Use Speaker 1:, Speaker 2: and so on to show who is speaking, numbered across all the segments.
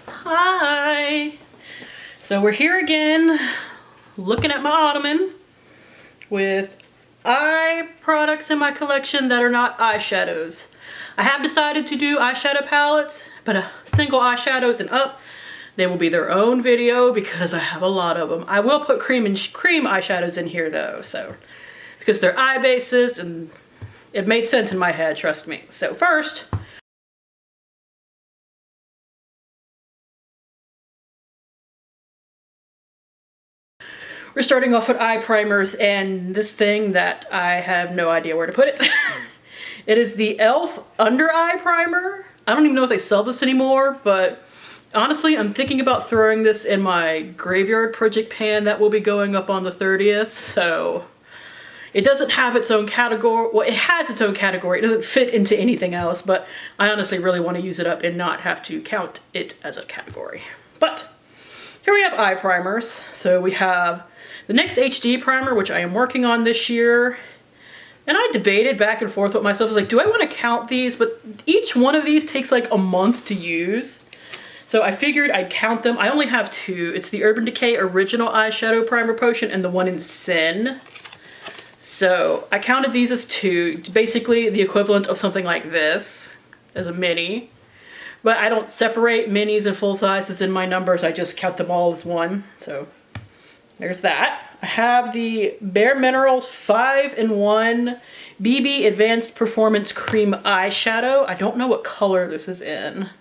Speaker 1: Hi! So we're here again, looking at my ottoman with eye products in my collection that are not eyeshadows. I have decided to do eyeshadow palettes, but single eyeshadows and up, they will be their own video because I have a lot of them. I will put cream eyeshadows in here though, so because they're eye bases and it made sense in my head, trust me. So first, we're starting off with eye primers and this thing that I have no idea where to put it. It is the e.l.f. Under Eye Primer. I don't even know if they sell this anymore, but honestly, I'm thinking about throwing this in my graveyard project pan that will be going up on the 30th, so it doesn't have its own category. Well, it has its own category. It doesn't fit into anything else, but I honestly really want to use it up and not have to count it as a category. But here we have eye primers. So we have the NYX HD primer, which I am working on this year. And I debated back and forth with myself. I was like, do I want to count these? But each one of these takes like a month to use. So I figured I'd count them. I only have two. It's the Urban Decay Original Eyeshadow Primer Potion and the one in Sin. So I counted these as two. Basically the equivalent of something like this as a mini. But I don't separate minis and full sizes in my numbers. I just count them all as one. So there's that. I have the Bare Minerals 5-in-1 BB Advanced Performance Cream Eyeshadow. I don't know what color this is in.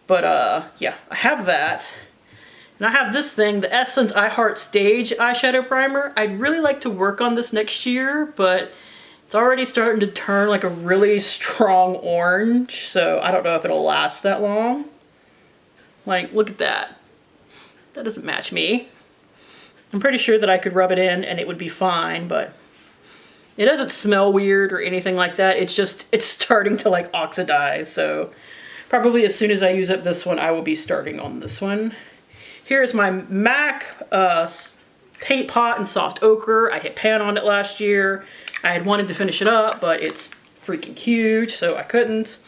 Speaker 1: But yeah, I have that. And I have this thing, the Essence I Heart Stage Eyeshadow Primer. I'd really like to work on this next year, but it's already starting to turn like a really strong orange, so I don't know if it'll last that long. Like, look at that. That doesn't match me. I'm pretty sure that I could rub it in and it would be fine, but it doesn't smell weird or anything like that. It's just, it's starting to like oxidize, so probably as soon as I use up this one, I will be starting on this one. Here is my MAC Paint Pot in Soft Ochre. I hit pan on it last year. I had wanted to finish it up, but it's freaking huge, so I couldn't.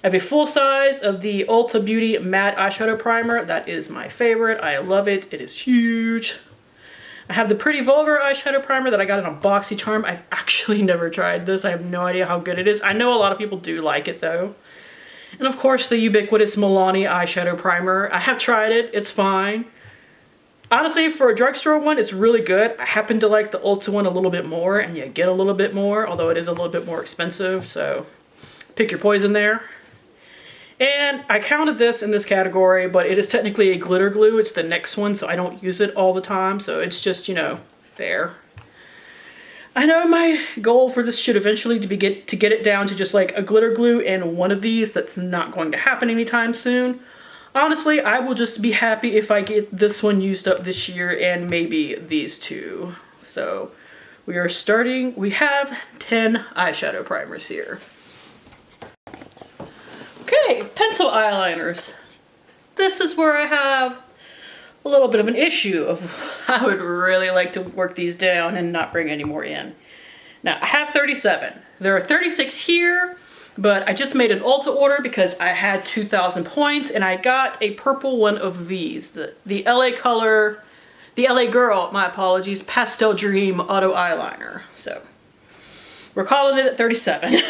Speaker 1: I have a full size of the Ulta Beauty Matte Eyeshadow Primer. That is my favorite. I love it. It is huge. I have the Pretty Vulgar Eyeshadow Primer that I got in a BoxyCharm. I've actually never tried this. I have no idea how good it is. I know a lot of people do like it though. And of course the ubiquitous Milani Eyeshadow Primer. I have tried it. It's fine. Honestly, for a drugstore one, it's really good. I happen to like the Ulta one a little bit more, and you get a little bit more, although it is a little bit more expensive, so pick your poison there. And I counted this in this category, but it is technically a glitter glue. It's the NYX one, so I don't use it all the time, so it's just, you know, there. I know my goal for this should eventually be to get it down to just like a glitter glue and one of these. That's not going to happen anytime soon. Honestly, I will just be happy if I get this one used up this year and maybe these two. So we are starting, we have 10 eyeshadow primers here. Okay, pencil eyeliners. This is where I have a little bit of an issue of I would really like to work these down and not bring any more in. Now, I have 37. There are 36 here, but I just made an Ulta order because I had 2,000 points and I got a purple one of these. The LA Color, the LA Girl, my apologies, Pastel Dream Auto Eyeliner. So, we're calling it at 37.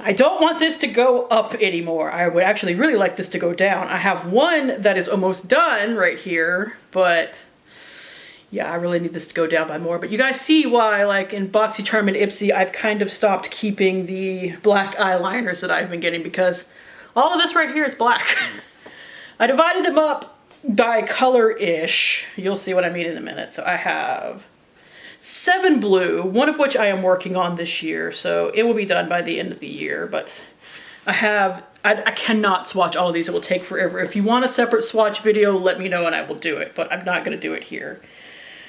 Speaker 1: I don't want this to go up anymore. I would actually really like this to go down. I have one that is almost done right here, but yeah, I really need this to go down by more. But you guys see why, like in BoxyCharm and Ipsy, I've kind of stopped keeping the black eyeliners that I've been getting because all of this right here is black. I divided them up by color-ish. You'll see what I mean in a minute. So I have 7 blue, one of which I am working on this year, so it will be done by the end of the year, but I cannot swatch all of these. It will take forever. If you want a separate swatch video, let me know and I will do it, but I'm not going to do it here.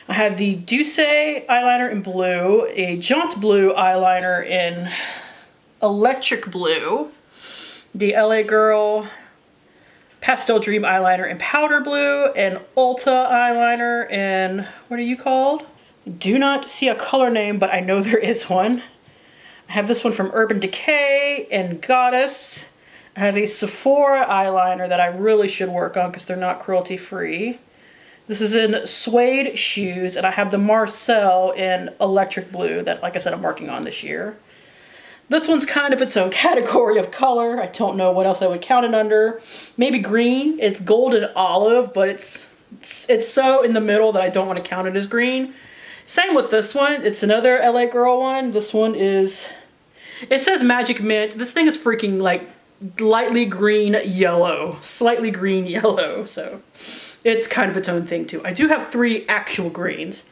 Speaker 1: I have the Douce eyeliner in blue, a Jaunt blue eyeliner in electric blue, the LA Girl Pastel Dream eyeliner in powder blue, and Ulta eyeliner in, what are you called? Do not see a color name, but I know there is one. I have this one from Urban Decay and Goddess. I have a Sephora eyeliner that I really should work on because they're not cruelty free. This is in Suede Shoes, and I have the Marcel in Electric Blue that, like I said, I'm working on this year. This one's kind of its own category of color. I don't know what else I would count it under. Maybe green. It's gold and olive, but it's so in the middle that I don't want to count it as green. Same with this one. It's another LA Girl one. This one is, it says Magic Mint. This thing is freaking like lightly green yellow, slightly green yellow. So it's kind of its own thing too. I do have 3 actual greens.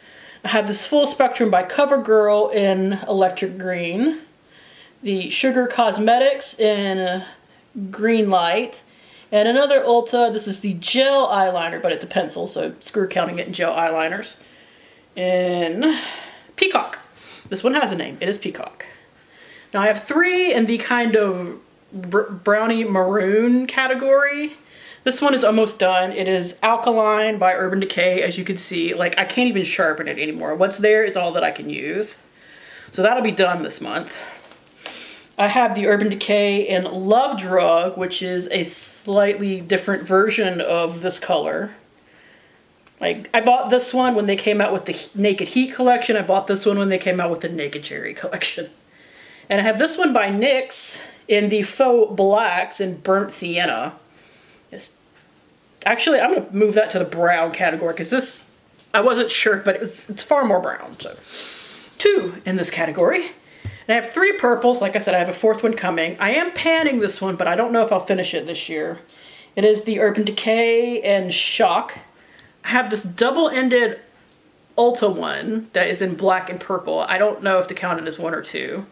Speaker 1: I have this Full Spectrum by CoverGirl in Electric Green. The Sugar Cosmetics in Green Light. And another Ulta, this is the gel eyeliner, but it's a pencil, so screw counting it in gel eyeliners. In Peacock. This one has a name, it is Peacock. Now I have 3 in the kind of brownie maroon category. This one is almost done. It is Alkaline by Urban Decay, as you can see. Like, I can't even sharpen it anymore. What's there is all that I can use. So that'll be done this month. I have the Urban Decay in Love Drug, which is a slightly different version of this color. Like, I bought this one when they came out with the Naked Heat collection. I bought this one when they came out with the Naked Cherry collection. And I have this one by NYX in the Faux Blacks in Burnt Sienna. Actually, I'm going to move that to the brown category because this, I wasn't sure, but it's far more brown. So 2 in this category. And I have 3 purples. Like I said, I have a 4th one coming. I am panning this one, but I don't know if I'll finish it this year. It is the Urban Decay and Shock. I have this double-ended Ulta one that is in black and purple. I don't know if to count it as 1 or 2.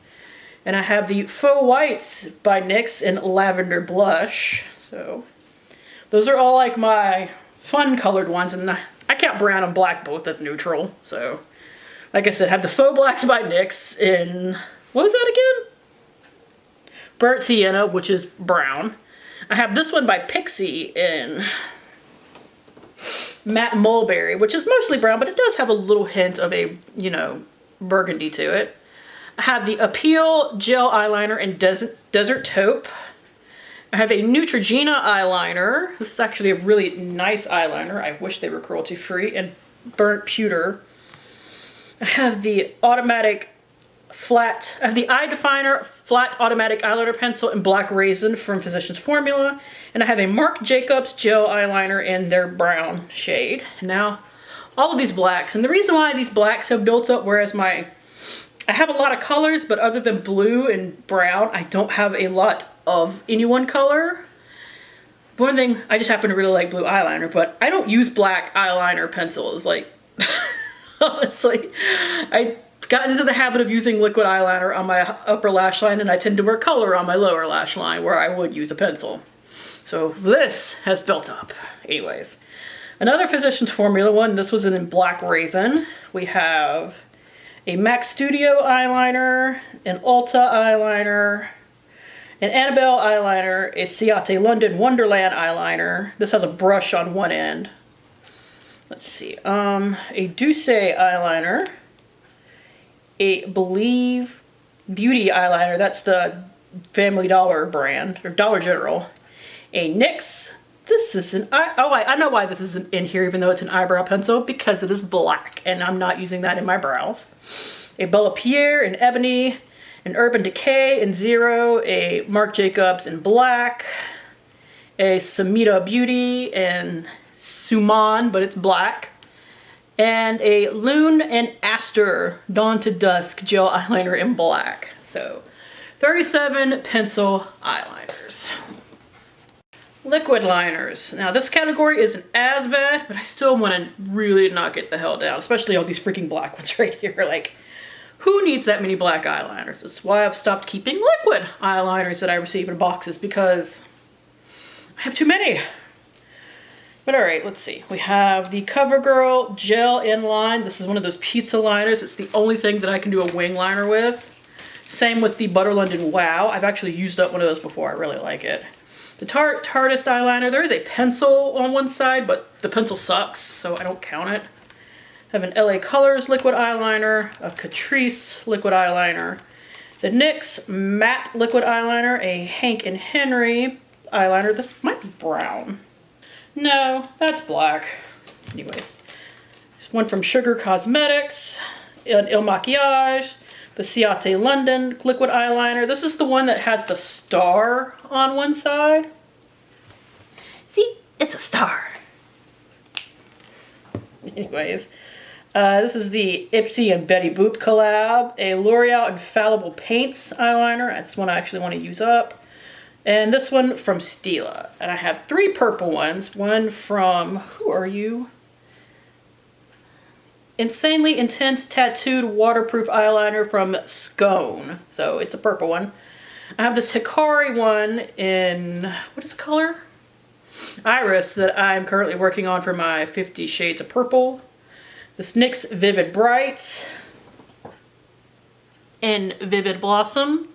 Speaker 1: And I have the Faux Whites by NYX in Lavender Blush. So those are all like my fun colored ones. And I count brown and black both as neutral. So like I said, I have the Faux Blacks by NYX in, what was that again? Burnt Sienna, which is brown. I have this one by Pixie in Matte Mulberry, which is mostly brown, but it does have a little hint of a, you know, burgundy to it. I have the Appeal Gel Eyeliner in Desert Taupe. I have a Neutrogena eyeliner. This is actually a really nice eyeliner. I wish they were cruelty free. And Burnt Pewter. I have the automatic flat, I have the Eye Definer flat automatic eyeliner pencil in Black Raisin from Physicians Formula. And I have a Marc Jacobs gel eyeliner in their brown shade. Now, all of these blacks, and the reason why these blacks have built up, whereas I have a lot of colors, but other than blue and brown, I don't have a lot of any one color. For one thing, I just happen to really like blue eyeliner, but I don't use black eyeliner pencils. Like, honestly, I got into the habit of using liquid eyeliner on my upper lash line, and I tend to wear color on my lower lash line where I would use a pencil. So this has built up. Anyways, another Physicians Formula one. This was in Black Raisin. We have a MAC Studio eyeliner, an Ulta eyeliner, an Annabelle eyeliner, a Ciate London Wonderland eyeliner. This has a brush on one end. Let's see, a Douce eyeliner, a Believe Beauty eyeliner, that's the Family Dollar brand, or Dollar General, a NYX. This is an, I know why this isn't in here even though it's an eyebrow pencil, because it is black and I'm not using that in my brows. A Bella Pierre in Ebony, an Urban Decay in Zero, a Marc Jacobs in black, a Samita Beauty in Suman, but it's black, and a Lune and Aster Dawn to Dusk gel eyeliner in black. So 37 pencil eyeliners. Liquid liners. Now this category isn't as bad, but I still want to really knock it the hell down, especially all these freaking black ones right here. Like, who needs that many black eyeliners? That's why I've stopped keeping liquid eyeliners that I receive in boxes, because I have too many. But alright, let's see. We have the CoverGirl Gel Inline. This is one of those pizza liners. It's the only thing that I can do a wing liner with. Same with the Butter London Wow. I've actually used up one of those before. I really like it. The Tartist eyeliner, there is a pencil on one side, but the pencil sucks, so I don't count it. I have an LA Colors liquid eyeliner, a Catrice liquid eyeliner, the NYX matte liquid eyeliner, a Hank and Henry eyeliner. This might be brown. No, that's black. Anyways, there's one from Sugar Cosmetics, an Il Makiage, the Ciate London liquid eyeliner. This is the one that has the star on one side. See, it's a star. Anyways, this is the Ipsy and Betty Boop collab, a L'Oreal Infallible Paints eyeliner. That's one I actually want to use up. And this one from Stila. And I have 3 purple ones. One from, who are you? Insanely Intense Tattooed Waterproof Eyeliner from Scone. So it's a purple one. I have this Hikari one in, what is the color? Iris, that I'm currently working on for my 50 Shades of Purple. This NYX Vivid Brights in Vivid Blossom.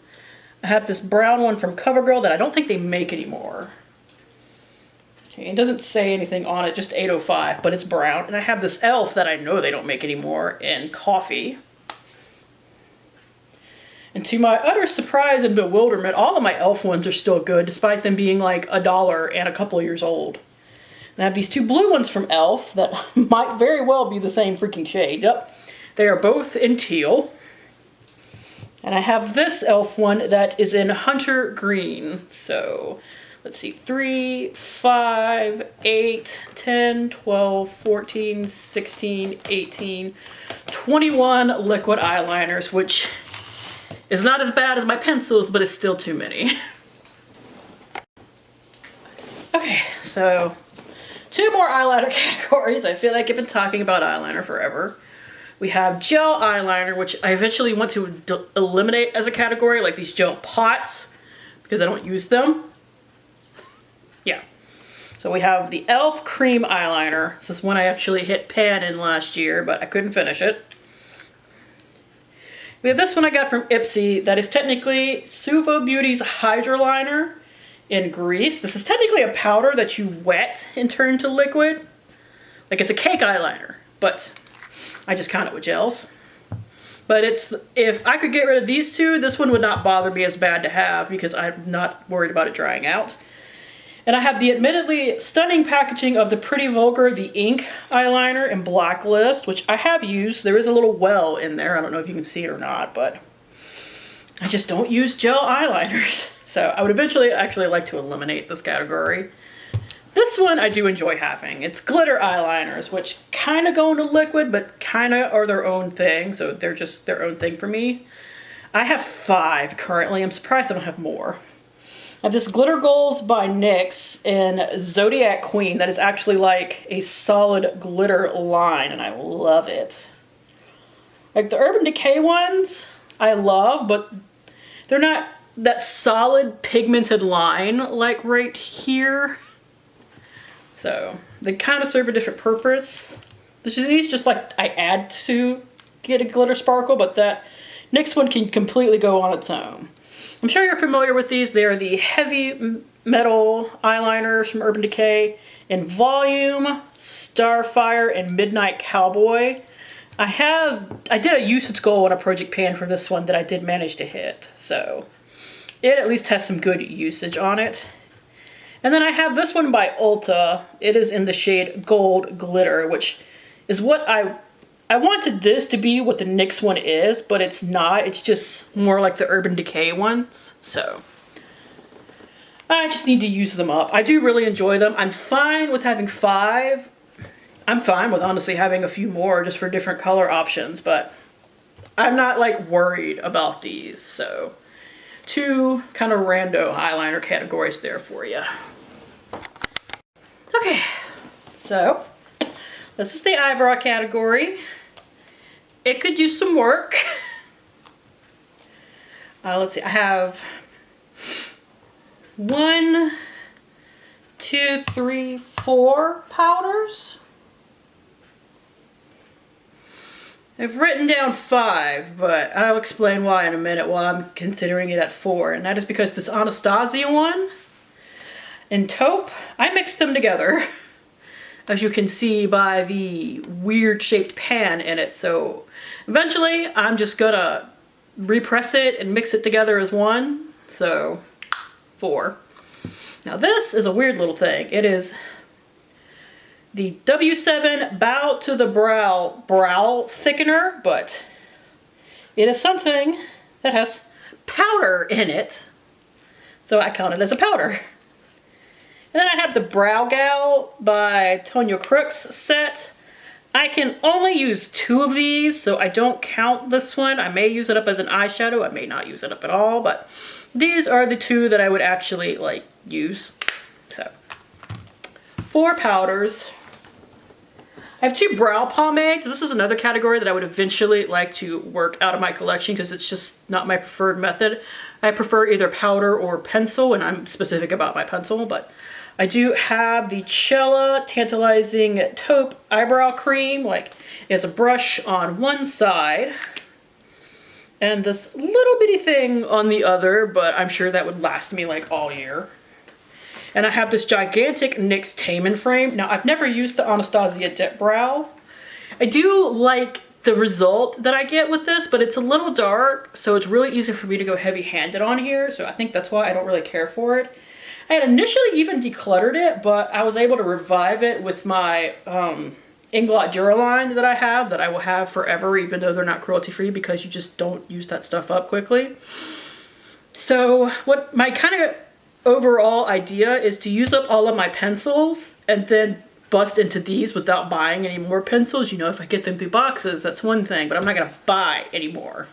Speaker 1: I have this brown one from CoverGirl that I don't think they make anymore. Okay, it doesn't say anything on it, just 805, but it's brown. And I have this e.l.f. that I know they don't make anymore in Coffee. And to my utter surprise and bewilderment, all of my e.l.f. ones are still good, despite them being like $1 and a couple of years old. And I have these 2 blue ones from e.l.f. that might very well be the same freaking shade. Yep, they are both in teal. And I have this e.l.f. one that is in Hunter Green. So, let's see, 3, 5, 8, 10, 12, 14, 16, 18, 21 liquid eyeliners, which is not as bad as my pencils, but it's still too many. Okay, so 2 more eyeliner categories. I feel like I've been talking about eyeliner forever. We have gel eyeliner, which I eventually want to eliminate as a category, like these gel pots, because I don't use them. Yeah. So we have the e.l.f. cream eyeliner. This is one I actually hit pan in last year, but I couldn't finish it. We have this one I got from Ipsy that is technically Suvo Beauty's Hydroliner in Grease. This is technically a powder that you wet and turn to liquid. Like it's a cake eyeliner, but I just count it with gels. But it's, if I could get rid of these 2, this one would not bother me as bad to have because I'm not worried about it drying out. And I have the admittedly stunning packaging of the Pretty Vulgar The Ink eyeliner in Blacklist, which I have used. There is a little well in there. I don't know if you can see it or not, but I just don't use gel eyeliners. So I would eventually actually like to eliminate this category. This one I do enjoy having. It's glitter eyeliners, which kind of go into liquid, but kind of are their own thing. So they're just their own thing for me. I have 5 currently. I'm surprised I don't have more. I have this Glitter Goals by NYX in Zodiac Queen that is actually like a solid glitter line, and I love it. Like the Urban Decay ones, I love, but they're not that solid pigmented line like right here. So they kind of serve a different purpose. These just like I add to get a glitter sparkle, but that NYX one can completely go on its own. I'm sure you're familiar with these. They are the Heavy Metal eyeliners from Urban Decay in Volume, Starfire, and Midnight Cowboy. I did a usage goal on a project pan for this one that I did manage to hit. So it at least has some good usage on it. And then I have this one by Ulta. It is in the shade Gold Glitter, which is what I wanted this to be what the NYX one is, but it's not. It's just more like the Urban Decay ones. So I just need to use them up. I do really enjoy them. I'm fine with having 5. I'm fine with honestly having a few more just for different color options, but I'm not like worried about these. So 2 kind of rando eyeliner categories there for you. Okay, so this is the eyebrow category. It could use some work. Let's see, I have 1, 2, 3, 4 powders. I've written down 5, but I'll explain why in a minute while I'm considering it at 4. And that is because this Anastasia one and taupe, I mixed them together, as you can see by the weird shaped pan in it. So eventually I'm just gonna repress it and mix it together as one. So 4. Now this is a weird little thing. It is the W7 Bow to the Brow Thickener, but it is something that has powder in it. So I count it as a powder. And then I have the Brow Gal by Tonio Crooks set. I can only use 2 of these, so I don't count this one. I may use it up as an eyeshadow. I may not use it up at all, but these are the 2 that I would actually like use. So 4 powders. I have 2 brow pomades. This is another category that I would eventually like to work out of my collection because it's just not my preferred method. I prefer either powder or pencil, and I'm specific about my pencil, but I do have the Cella Tantalizing Taupe Eyebrow Cream. Like, it has a brush on one side and this little bitty thing on the other, but I'm sure that would last me like all year. And I have this gigantic NYX Taman frame. Now, I've never used the Anastasia Dip Brow. I do like the result that I get with this, but it's a little dark, so it's really easy for me to go heavy-handed on here, so I think that's why I don't really care for it. I had initially even decluttered it, but I was able to revive it with my Inglot Duraline that I have, that I will have forever, even though they're not cruelty-free, because you just don't use that stuff up quickly. So what my kind of overall idea is to use up all of my pencils and then bust into these without buying any more pencils. You know, if I get them through boxes, that's one thing, but I'm not gonna buy anymore.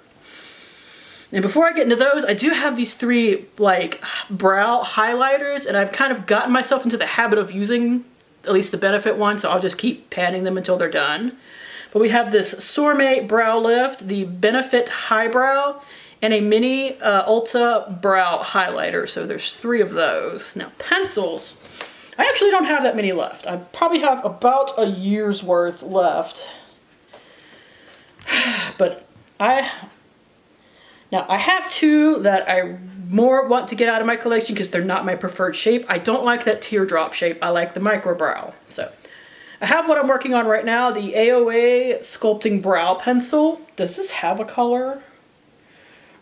Speaker 1: And before I get into those, I do have these 3 like brow highlighters, and I've kind of gotten myself into the habit of using at least the Benefit one, so I'll just keep patting them until they're done. But we have this Sourmate Brow Lift, the Benefit Highbrow, and a mini Ulta Brow Highlighter. So there's 3 of those. Now pencils, I actually don't have that many left. I probably have about a year's worth left. But I have 2 that I more want to get out of my collection because they're not my preferred shape. I don't like that teardrop shape. I like the micro brow. So I have what I'm working on right now, the AOA Sculpting Brow Pencil. Does this have a color?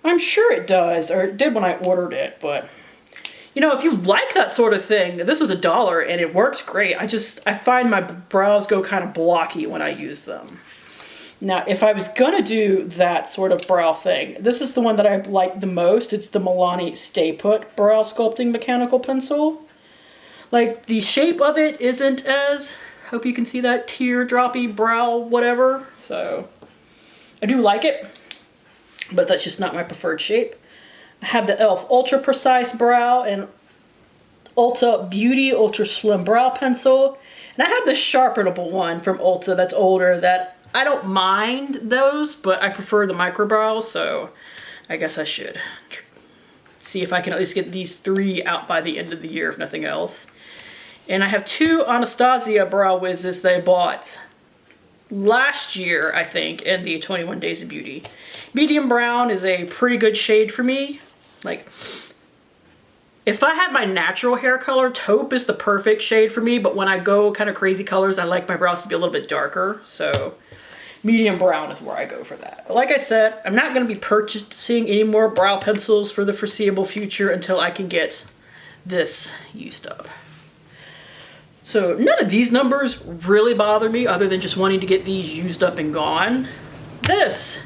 Speaker 1: I'm sure it does, or it did when I ordered it, but you know, if you like that sort of thing, this is $1 and it works great. I find my brows go kind of blocky when I use them. Now, if I was gonna do that sort of brow thing, this is the one that I like the most. It's the Milani Stay Put Brow Sculpting Mechanical Pencil. Like, the shape of it isn't as, hope you can see that, teardroppy brow whatever. So, I do like it, but that's just not my preferred shape. I have the e.l.f. Ultra Precise Brow and Ulta Beauty Ultra Slim Brow Pencil. And I have the sharpenable one from Ulta that's older that I don't mind those, but I prefer the micro brow, so I guess I should see if I can at least get these 3 out by the end of the year, if nothing else. And I have 2 Anastasia Brow Wizzes that I bought last year, I think, in the 21 Days of Beauty. Medium brown is a pretty good shade for me. Like, if I had my natural hair color, taupe is the perfect shade for me, but when I go kind of crazy colors, I like my brows to be a little bit darker, so medium brown is where I go for that. But like I said, I'm not going to be purchasing any more brow pencils for the foreseeable future until I can get this used up. So none of these numbers really bother me other than just wanting to get these used up and gone. This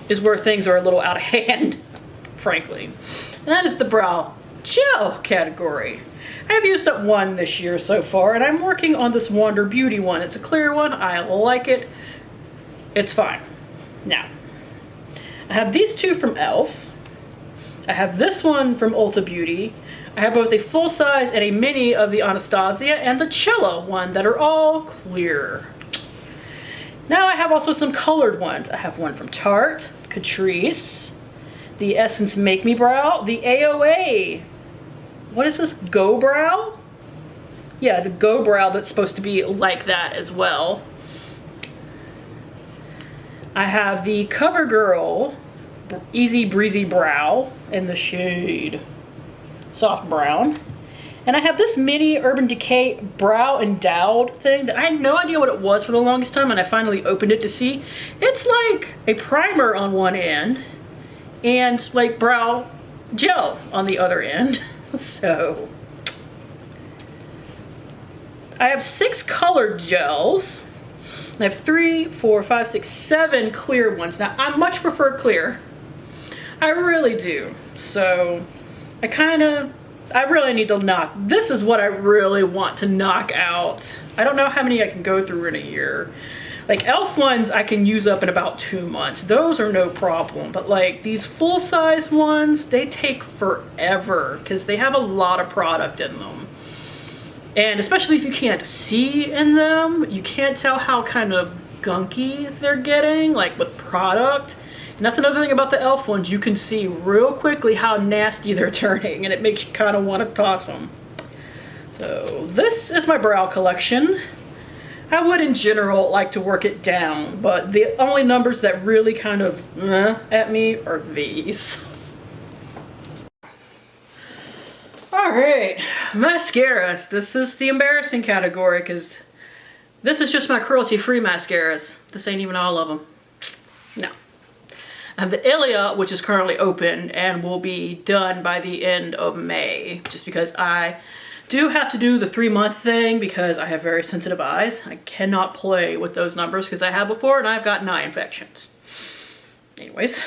Speaker 1: is where things are a little out of hand, frankly. And that is the brow gel category. I have used up 1 this year so far, and I'm working on this Wander Beauty one. It's a clear one. I like it. It's fine. Now, I have these 2 from e.l.f. I have this one from Ulta Beauty. I have both a full size and a mini of the Anastasia and the Cella one that are all clear. Now I have also some colored ones. I have one from Tarte, Catrice, the Essence Make Me Brow, the AOA. What is this? Go Brow? Yeah, the Go Brow that's supposed to be like that as well. I have the CoverGirl Easy Breezy Brow in the shade Soft Brown. And I have this mini Urban Decay Brow Endowed thing that I had no idea what it was for the longest time, and I finally opened it to see. It's like a primer on one end and like brow gel on the other end. So I have 6 colored gels. I have 3, 4, 5, 6, 7 clear ones. Now, I much prefer clear. I really do. So, I really need to knock. This is what I really want to knock out. I don't know how many I can go through in a year. Like e.l.f. ones I can use up in about 2 months. Those are no problem. But like these full-size ones, they take forever because they have a lot of product in them. And especially if you can't see in them, you can't tell how kind of gunky they're getting, like with product. And that's another thing about the e.l.f. ones. You can see real quickly how nasty they're turning, and it makes you kind of want to toss them. So this is my brow collection. I would in general like to work it down, but the only numbers that really kind of at me are these. Alright, mascaras. This is the embarrassing category because this is just my cruelty-free mascaras. This ain't even all of them. No. I have the Ilia, which is currently open and will be done by the end of May, just because I do have to do the 3-month thing because I have very sensitive eyes. I cannot play with those numbers because I have before and I've gotten eye infections. Anyways,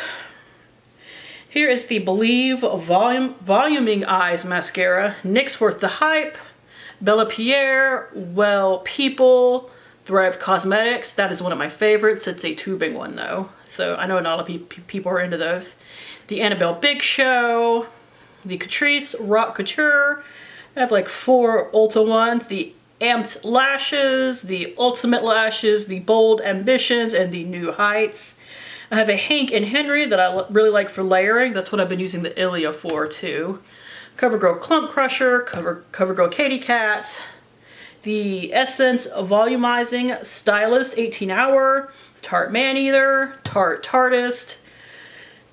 Speaker 1: here is the Believe Voluming Eyes Mascara. NYX Worth the Hype, Bella Pierre, Well People, Thrive Cosmetics. That is one of my favorites. It's a tubing one though, so I know not a lot of people are into those. The Annabelle Big Show, the Catrice Rock Couture. I have like 4 Ulta ones. The Amped Lashes, the Ultimate Lashes, the Bold Ambitions, and the New Heights. I have a Hank and Henry that I really like for layering. That's what I've been using the Ilia for too. CoverGirl Clump Crusher, CoverGirl Katy Cat, the Essence Volumizing Stylist 18 Hour, Tarte Maneater, Tarte Tartist,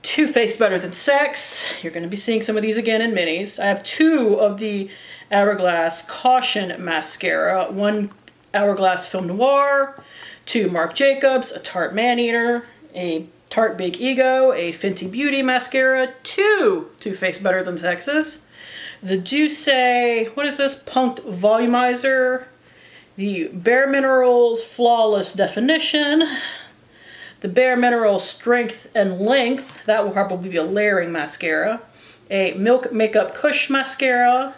Speaker 1: Too Faced Better Than Sex. You're going to be seeing some of these again in minis. I have 2 of the Hourglass Caution Mascara, 1 Hourglass Film Noir, 2 Marc Jacobs, a Tarte Maneater, a Tarte Big Ego, a Fenty Beauty Mascara, 2 Too Faced Better Than Sexes, the Douce, what is this, Punked Volumizer, the Bare Minerals Flawless Definition, the Bare Minerals Strength and Length, that will probably be a layering mascara, a Milk Makeup Kush Mascara,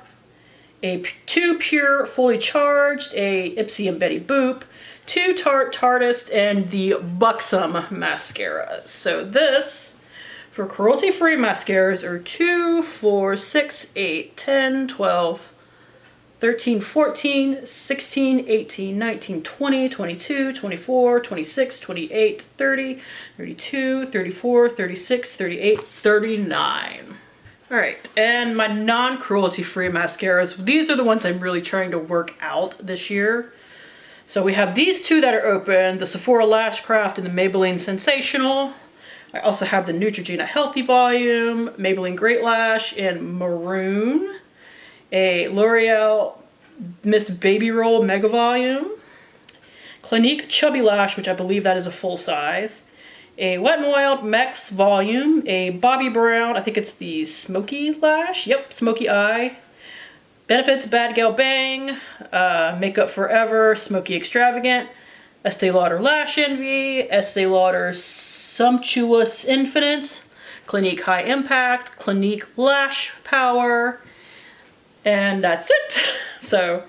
Speaker 1: a 2 Pure Fully Charged, a Ipsy and Betty Boop, 2 Tarte Tartist, and the Buxom Mascaras. So this, for cruelty-free mascaras, are 2, 4, 6, 8, 10, 12, 13, 14, 16, 18, 19, 20, 22, 24, 26, 28, 30, 32, 34, 36, 38, 39. Alright, and my non-cruelty-free mascaras, these are the ones I'm really trying to work out this year. So we have these 2 that are open, the Sephora Lash Craft and the Maybelline Sensational. I also have the Neutrogena Healthy Volume, Maybelline Great Lash in Maroon, a L'Oreal Miss Baby Roll Mega Volume, Clinique Chubby Lash, which I believe that is a full size, a Wet n Wild Max Volume, a Bobbi Brown, I think it's the Smoky Lash, yep, Smoky Eye, Benefits Bad Gal Bang, Makeup Forever Smoky Extravagant, Estee Lauder Lash Envy, Estee Lauder Sumptuous Infinite, Clinique High Impact, Clinique Lash Power, and that's it. So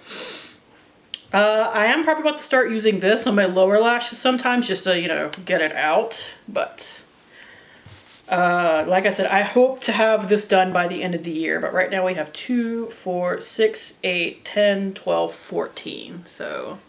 Speaker 1: I am probably about to start using this on my lower lashes sometimes just to, you know, get it out. But like I said, I hope to have this done by the end of the year. But right now we have 2, 4, 6, 8, 10, 12, 14. So